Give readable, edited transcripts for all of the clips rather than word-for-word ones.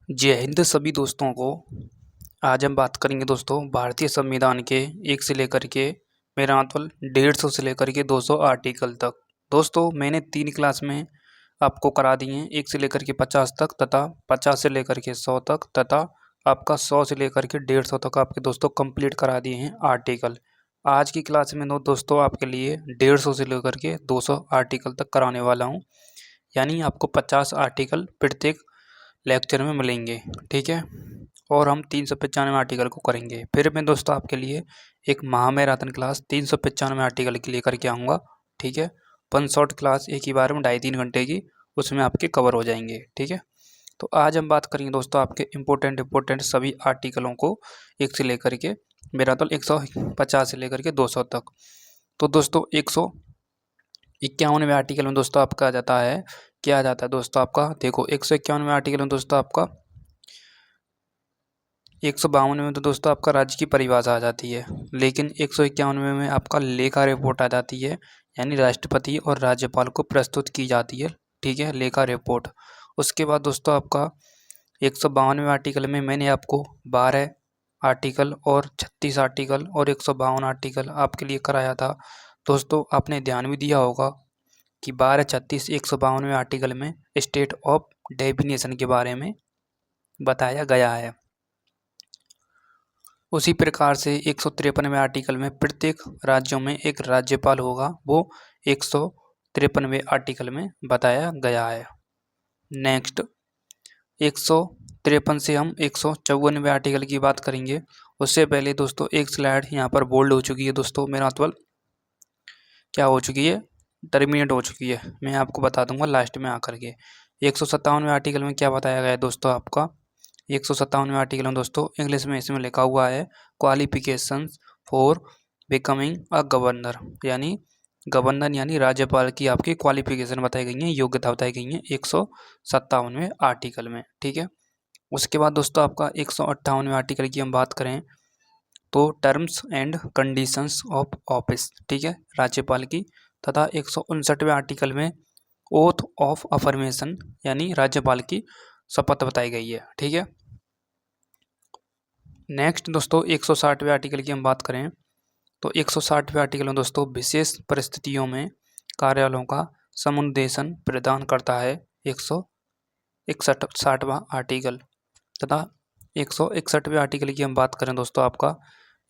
जय हिंद सभी दोस्तों को। आज हम बात करेंगे दोस्तों भारतीय संविधान के 1 से लेकर के मेरा मतलब 150 से लेकर के 200 आर्टिकल तक। दोस्तों मैंने 3 क्लास में आपको करा दिए हैं 1 से लेकर के 50 तक तथा 50 से लेकर के 100 तक तथा आपका 100 से लेकर के 150 तक आपके दोस्तों कंप्लीट करा दिए हैं आर्टिकल। आज की क्लास में दोस्तों आपके लिए 150 से लेकर के 200 आर्टिकल तक कराने वाला हूँ, यानी आपको 50 आर्टिकल प्रत्येक लेक्चर में मिलेंगे, ठीक है। और हम 395 आर्टिकल को करेंगे। फिर मैं दोस्तों आपके लिए एक महामैराथन क्लास 395 आर्टिकल की लेकर के आऊँगा, ठीक है। 1 शॉर्ट क्लास एक ही बार में 2.5-3 घंटे की, उसमें आपके कवर हो जाएंगे, ठीक है। तो आज हम बात करेंगे दोस्तों आपके इम्पोर्टेंट सभी आर्टिकलों को 1 से लेकर के मेरा तो 150 से लेकर के 200 तक। तो दोस्तों 151वें आर्टिकल में दोस्तों आपका आ जाता है, क्या आ जाता है दोस्तों आपका, देखो 151वें आर्टिकल में दोस्तों आपका 152वें में तो दोस्तों आपका राज्य की परिभाषा आ जाती है, लेकिन 151वें में आपका लेखा रिपोर्ट आ जाती है, यानी राष्ट्रपति और राज्यपाल को प्रस्तुत की जाती है, ठीक है, लेखा रिपोर्ट। उसके बाद दोस्तों आपका 152वें आर्टिकल में मैंने आपको 12 आर्टिकल और 36 आर्टिकल और 152 आर्टिकल आपके लिए कराया था। दोस्तों आपने ध्यान भी दिया होगा कि 12, 36, 152वें आर्टिकल में स्टेट ऑफ डेफिनेशन के बारे में बताया गया है। उसी प्रकार से 153वें आर्टिकल में प्रत्येक राज्यों में एक राज्यपाल होगा, वो 153वें आर्टिकल में बताया गया है। नेक्स्ट 153 से हम 154वें आर्टिकल की बात करेंगे। उससे पहले दोस्तों एक स्लाइड यहाँ पर बोल्ड हो चुकी है दोस्तों, मेरा मतलब क्या हो चुकी है, टर्मिनेट हो चुकी है, मैं आपको बता दूंगा लास्ट में आकर के। 157वें आर्टिकल में क्या बताया गया है दोस्तों आपका, 157वें आर्टिकल में दोस्तों इंग्लिश में इसमें लिखा हुआ है qualifications for becoming a governor, यानी गवर्नर यानी राज्यपाल की आपकी क्वालिफिकेशन बताई गई है, योग्यता बताई गई है 157वें आर्टिकल में, ठीक है। उसके बाद दोस्तों आपका 158वें आर्टिकल की हम बात करें तो terms and conditions of office, ठीक है, राज्यपाल की, तथा 159वें आर्टिकल में ओथ ऑफ अफर्मेशन यानी राज्यपाल की शपथ बताई गई है, ठीक है। नेक्स्ट दोस्तों 160वें आर्टिकल की हम बात करें तो 160वें आर्टिकल में दोस्तों विशेष परिस्थितियों में कार्यालयों का समुद्देशन प्रदान करता है 161वां आर्टिकल, तथा 161वें आर्टिकल की हम बात करें दोस्तों आपका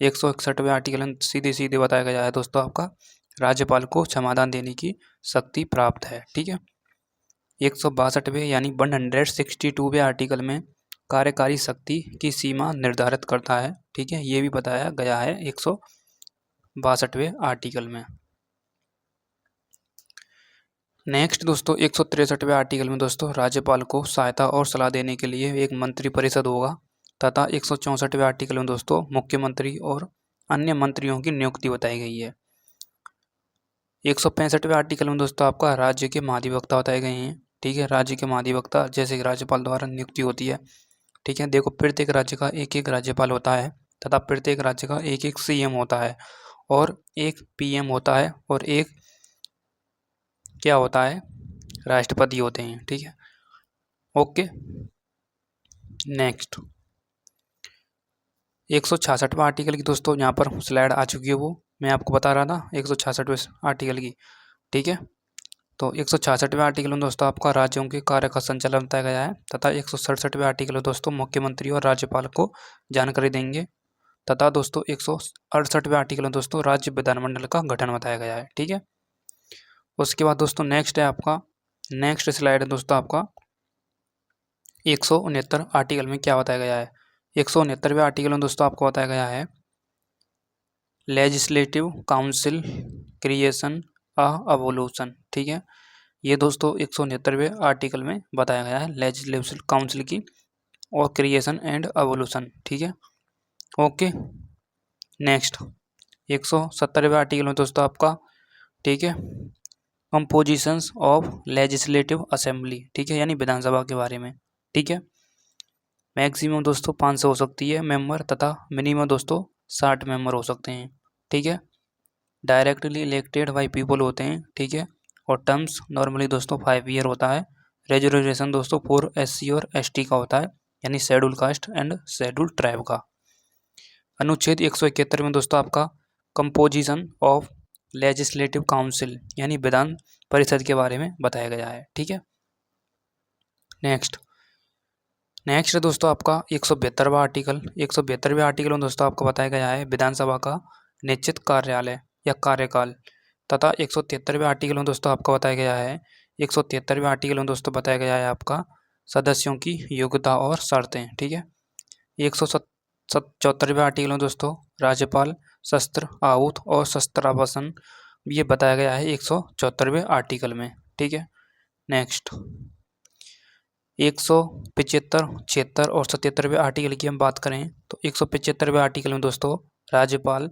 161वें आर्टिकल में सीधे सीधे बताया गया है दोस्तों आपका राज्यपाल को क्षमादान देने की शक्ति प्राप्त है, ठीक है। 162वें यानी 162वें आर्टिकल में कार्यकारी शक्ति की सीमा निर्धारित करता है, ठीक है, ये भी बताया गया है 162वें आर्टिकल में। नेक्स्ट दोस्तों 163वें आर्टिकल में दोस्तों राज्यपाल को सहायता और सलाह देने के लिए एक मंत्री परिषद होगा, तथा 164वें आर्टिकल में दोस्तों मुख्यमंत्री और अन्य मंत्रियों की नियुक्ति बताई गई है। 165वें आर्टिकल में दोस्तों आपका राज्य के महाधिवक्ता बताए गए हैं, ठीक है, राज्य के महाधिवक्ता जैसे कि राज्यपाल द्वारा नियुक्ति होती है, ठीक है। देखो प्रत्येक राज्य का एक एक राज्यपाल होता है तथा प्रत्येक राज्य का एक एक सीएम होता है और एक पीएम होता है और एक क्या होता है, राष्ट्रपति होते हैं, ठीक है। ओके नेक्स्ट 166वां आर्टिकल की दोस्तों यहाँ पर स्लाइड आ चुकी है, वो मैं आपको बता रहा था 166वें आर्टिकल की, ठीक है। तो 166वें आर्टिकल में दोस्तों आपका राज्यों के कार्य का संचालन बताया गया है, तथा 167वें आर्टिकल में दोस्तों मुख्यमंत्री और राज्यपाल को जानकारी देंगे, तथा दोस्तों 168वें आर्टिकल में दोस्तों राज्य विधानमंडल का गठन बताया गया है, ठीक है। उसके बाद दोस्तों नेक्स्ट है आपका, नेक्स्ट स्लाइड है दोस्तों आपका 169 आर्टिकल में क्या बताया गया है। 169वें आर्टिकल में दोस्तों आपको बताया गया है लेजिस्लेटिव काउंसिल क्रिएशन अ एवोल्यूशन, ठीक है, ये दोस्तों 169वें आर्टिकल में बताया गया है लेजिस्लेटिव काउंसिल की और क्रिएशन एंड एवोल्यूशन, ठीक है। ओके नेक्स्ट 170वें आर्टिकल में दोस्तों आपका, ठीक है, कंपोजिशंस ऑफ लेजिस्लेटिव असेंबली, ठीक है, यानी विधानसभा के बारे में, ठीक है। मैक्सिमम दोस्तों 500 हो सकती है मेंबर तथा मिनिमम दोस्तों 60 मेंबर हो सकते हैं, ठीक है। डायरेक्टली इलेक्टेड बाई पीपल होते हैं, ठीक है, और टर्म्स नॉर्मली दोस्तों 5 ईयर होता है, रिजर्वेशन दोस्तों फॉर SC और ST का होता है, यानी schedule caste and schedule tribe का। अनुच्छेद 171 में दोस्तों आपका कंपोजिशन ऑफ लेजिस्लेटिव काउंसिल यानी विधान परिषद के बारे में बताया गया है। ठीक है, नेक्स्ट दोस्तों आपका 172वां आर्टिकल। 172वें आर्टिकल में दोस्तों आपको बताया गया है विधानसभा का निश्चित कार्यालय या कार्यकाल, तथा 173वें आर्टिकल में दोस्तों आपको बताया गया है 173वें आर्टिकल में दोस्तों बताया गया है आपका सदस्यों की योग्यता और शर्तें। ठीक है, 174वें आर्टिकल में दोस्तों राज्यपाल शस्त्र आहूत और शस्त्राभूषण ये बताया गया है 174वें आर्टिकल में। ठीक है, नेक्स्ट 175, 76 और 77वें आर्टिकल की हम बात करें तो 175वें आर्टिकल में दोस्तों राज्यपाल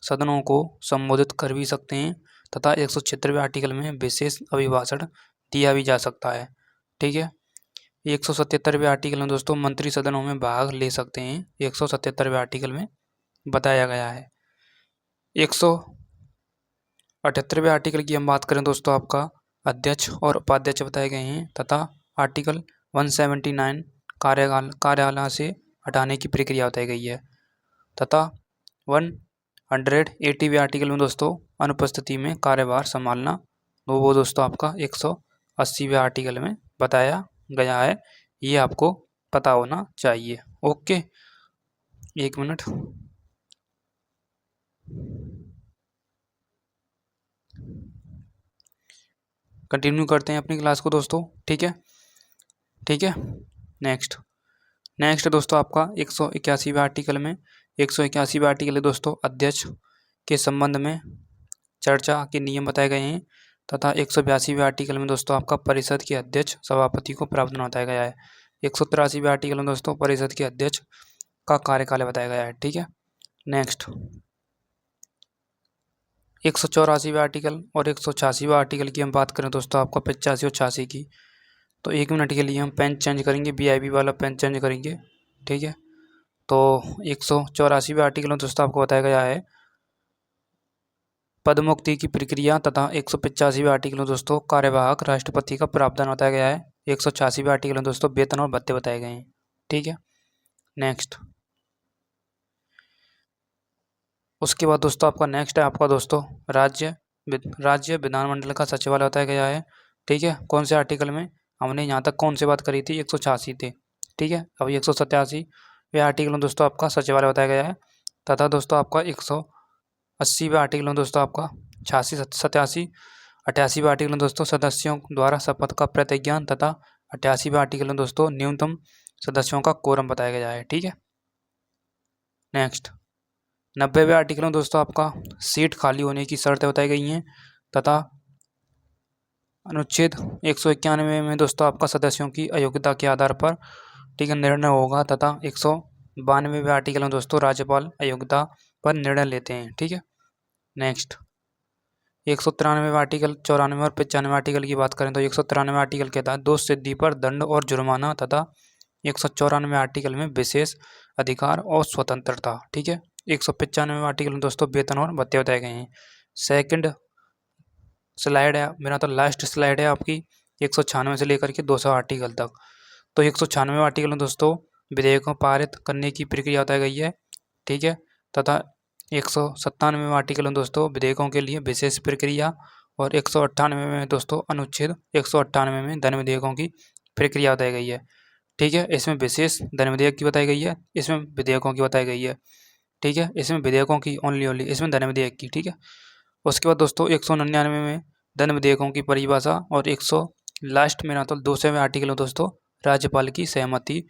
सदनों को संबोधित कर भी सकते हैं, तथा 176वें आर्टिकल में विशेष अभिभाषण दिया भी जा सकता है। ठीक है, 177वें आर्टिकल में दोस्तों मंत्री सदनों में भाग ले सकते हैं, 177वें आर्टिकल में बताया गया है। 178वें आर्टिकल की हम बात करें दोस्तों आपका अध्यक्ष और उपाध्यक्ष बताए गए हैं, तथा आर्टिकल 179 कार्यालय से हटाने की प्रक्रिया बताई गई है, तथा 180वें आर्टिकल में दोस्तों अनुपस्थिति में कार्यभार संभालना वो दोस्तों आपका 180वें आर्टिकल में बताया गया है। ये आपको पता होना चाहिए। ओके, एक मिनट, कंटिन्यू करते हैं अपनी क्लास को दोस्तों। ठीक है, नेक्स्ट दोस्तों आपका 181वें आर्टिकल में 181वें आर्टिकल दोस्तों अध्यक्ष के संबंध में चर्चा के नियम बताए गए हैं, तथा 182वें आर्टिकल में दोस्तों आपका परिषद के अध्यक्ष सभापति को प्रावधान बताया गया है। 183वें आर्टिकल में दोस्तों परिषद के अध्यक्ष का कार्यकाल बताया गया है। ठीक है, नेक्स्ट 184वें आर्टिकल और 186वें आर्टिकल की हम बात करें दोस्तों आपका 85 और 86 की, तो 1 मिनट के लिए हम पेन चेंज करेंगे, BIB वाला पेन चेंज करेंगे। ठीक है, तो 184वें आर्टिकल में दोस्तों आपको बताया गया है पदमुक्ति की प्रक्रिया, तथा 185वें आर्टिकल में दोस्तों कार्यवाहक राष्ट्रपति का प्रावधान बताया गया है। 186वें आर्टिकल में दोस्तों वेतन और भत्ते बताए गए हैं। ठीक है, नेक्स्ट उसके बाद दोस्तों आपका नेक्स्ट है आपका दोस्तों राज्य विधानमंडल का सचिवालय बताया गया है। ठीक है, कौन से आर्टिकल में, हमने यहाँ तक कौन सी बात करी थी, 186 थे। ठीक है, अब 187वें आर्टिकल में दोस्तों आपका सचिवालय बताया गया है, तथा दोस्तों आपका 180वें आर्टिकल में दोस्तों आपका 86, 87, 88वें आर्टिकल में दोस्तों सदस्यों द्वारा शपथ का प्रतिज्ञान, तथा 88वें आर्टिकल में दोस्तों न्यूनतम सदस्यों का कोरम बताया गया है। ठीक है, नेक्स्ट 90वें आर्टिकल में दोस्तों आपका सीट खाली होने की शर्तें बताई गई हैं, तथा अनुच्छेद 191 में दोस्तों आपका सदस्यों की अयोग्यता के आधार पर ठीक है निर्णय होगा, तथा 192वें आर्टिकल में दोस्तों राज्यपाल अयोग्यता पर निर्णय लेते हैं। ठीक है, नेक्स्ट 193वें आर्टिकल, 94 और 95वें आर्टिकल की बात करें तो 193वें आर्टिकल के तहत दोष सिद्धि पर दंड और जुर्माना, तथा 194वें आर्टिकल में विशेष अधिकार और स्वतंत्रता। ठीक है, 195वें आर्टिकल में दोस्तों वेतन और भत्ते बताए गए हैं। सेकंड स्लाइड है मेरा, तो लास्ट स्लाइड है आपकी 196 से लेकर के 200 आर्टिकल तक। तो 196वें आर्टिकल में दोस्तों विधेयकों पारित करने की प्रक्रिया बताई गई है। ठीक है, तथा 197वें आर्टिकल में दोस्तों विधेयकों के लिए विशेष प्रक्रिया, और 198वें में दोस्तों अनुच्छेद 198 में धन विधेयकों की प्रक्रिया बताई गई है। ठीक है, इसमें विशेष धन विधेयक की बताई गई है, इसमें विधेयकों की बताई गई है। ठीक है, इसमें विधेयकों की ओनली इसमें धन विधेयक की। ठीक है, उसके बाद दोस्तों 199 में धन विधेयकों की परिभाषा, और 100 लास्ट में ना तो 200वें आर्टिकल में दोस्तों राज्यपाल की सहमति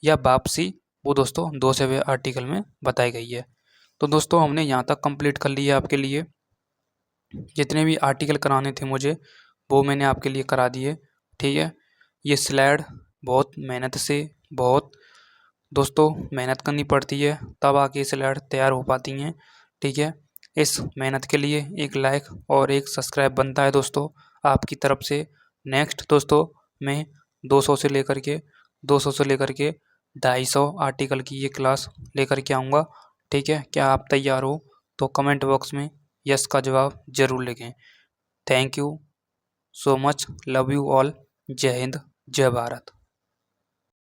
या वापसी वो दोस्तों 200वें आर्टिकल में बताई गई है। तो दोस्तों हमने यहाँ तक कंप्लीट कर लिया आपके लिए, जितने भी आर्टिकल कराने थे मुझे वो मैंने आपके लिए करा दिए। ठीक है, ये स्लाइड बहुत मेहनत से बहुत दोस्तों मेहनत करनी पड़ती है, तब आके स्लाइड तैयार हो पाती हैं। ठीक है, इस मेहनत के लिए एक लाइक और एक सब्सक्राइब बनता है दोस्तों आपकी तरफ से। नेक्स्ट दोस्तों मैं 200 से लेकर के 250 आर्टिकल की ये क्लास लेकर के आऊँगा। ठीक है, क्या आप तैयार हो तो कमेंट बॉक्स में यस का जवाब ज़रूर लिखें। Thank you so much, love you all. जय हिंद, जय भारत।